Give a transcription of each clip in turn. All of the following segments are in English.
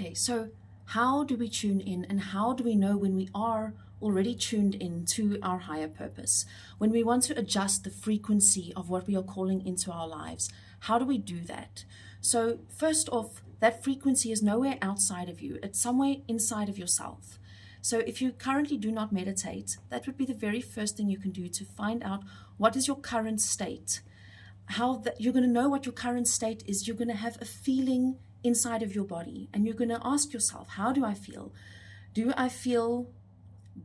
Okay, so how do we tune in, and how do we know when we are already tuned in to our higher purpose? When we want to adjust the frequency of what we are calling into our lives, how do we do that? So first off, that frequency is nowhere outside of you. It's somewhere inside of yourself. So if you currently do not meditate, that would be the very first thing you can do to find out what is your current state. You're going to know what your current state is. You're going to have a feeling inside of your body, and you're going to ask yourself, how do I feel? Do I feel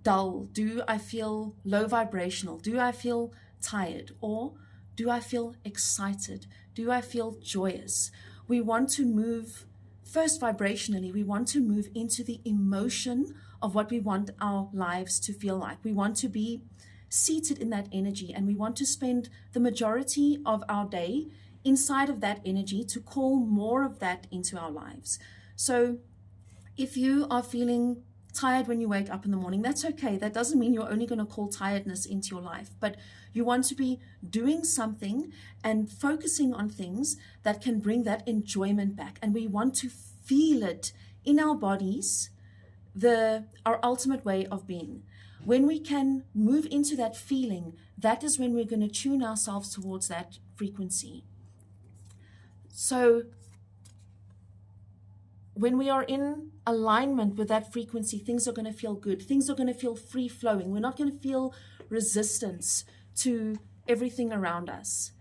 dull? Do I feel low vibrational? Do I feel tired? Or do I feel excited? Do I feel joyous? We want to move first vibrationally. We want to move into the emotion of what we want our lives to feel like. We want to be seated in that energy, and we want to spend the majority of our day inside of that energy to call more of that into our lives. So if you are feeling tired when you wake up in the morning, that's okay. That doesn't mean you're only going to call tiredness into your life, but you want to be doing something and focusing on things that can bring that enjoyment back. And we want to feel it in our bodies, our ultimate way of being. When we can move into that feeling, that is when we're going to tune ourselves towards that frequency. So when we are in alignment with that frequency, things are going to feel good. Things are going to feel free flowing. We're not going to feel resistance to everything around us.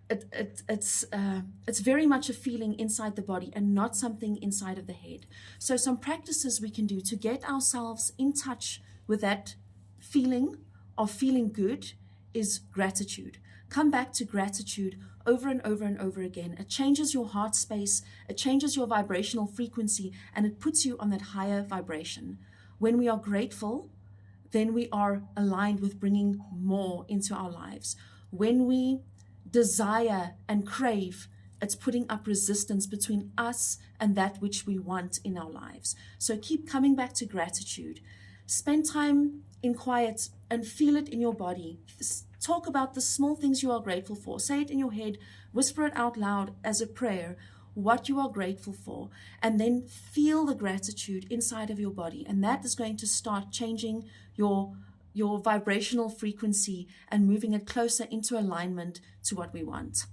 It's very much a feeling inside the body and not something inside of the head. So some practices we can do to get ourselves in touch with that feeling of feeling good is gratitude. Come back to gratitude over and over and over again. It changes your heart space, it changes your vibrational frequency, and it puts you on that higher vibration. When we are grateful, then we are aligned with bringing more into our lives. When we desire and crave, it's putting up resistance between us and that which we want in our lives. So keep coming back to gratitude. Spend time in quiet and feel it in your body. Talk about the small things you are grateful for. Say it in your head, whisper it out loud as a prayer, what you are grateful for, and then feel the gratitude inside of your body. And that is going to start changing your vibrational frequency and moving it closer into alignment to what we want.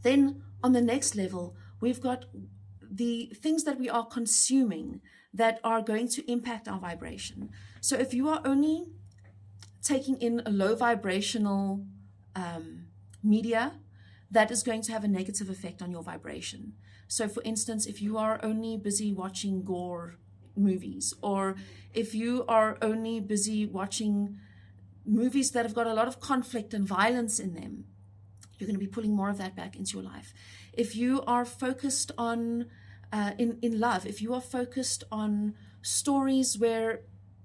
Then on the next level, we've got the things that we are consuming that are going to impact our vibration. So if you are only taking in a low vibrational media, that is going to have a negative effect on your vibration. So for instance, if you are only busy watching gore movies, or if you are only busy watching movies that have got a lot of conflict and violence in them, you're going to be pulling more of that back into your life. If you are focused on in love, if you are focused on stories where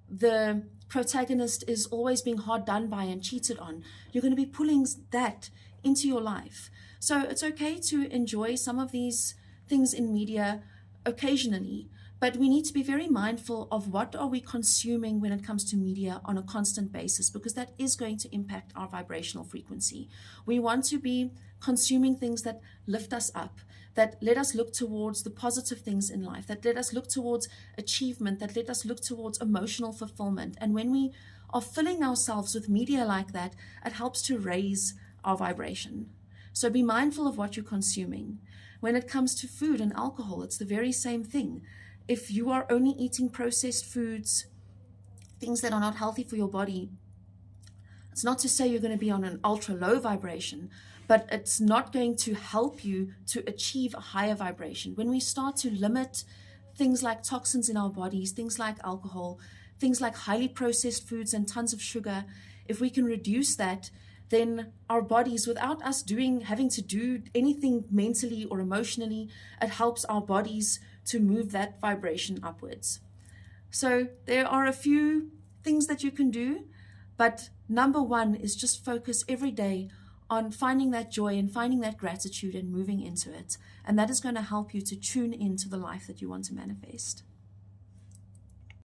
the protagonist is always being hard done by and cheated on, you're going to be pulling that into your life. So it's okay to enjoy some of these things in media occasionally, but we need to be very mindful of what are we consuming when it comes to media on a constant basis, because that is going to impact our vibrational frequency. We want to be consuming things that lift us up, that let us look towards the positive things in life, that let us look towards achievement, that let us look towards emotional fulfillment. And when we are filling ourselves with media like that, it helps to raise our vibration. So be mindful of what you're consuming. When it comes to food and alcohol, it's the very same thing. If you are only eating processed foods, things that are not healthy for your body, it's not to say you're going to be on an ultra low vibration, but it's not going to help you to achieve a higher vibration. When we start to limit things like toxins in our bodies, things like alcohol, things like highly processed foods and tons of sugar, if we can reduce that, then our bodies, without us having to do anything mentally or emotionally, it helps our bodies to move that vibration upwards. So there are a few things that you can do, but number one is just focus every day on finding that joy and finding that gratitude and moving into it. And that is going to help you to tune into the life that you want to manifest.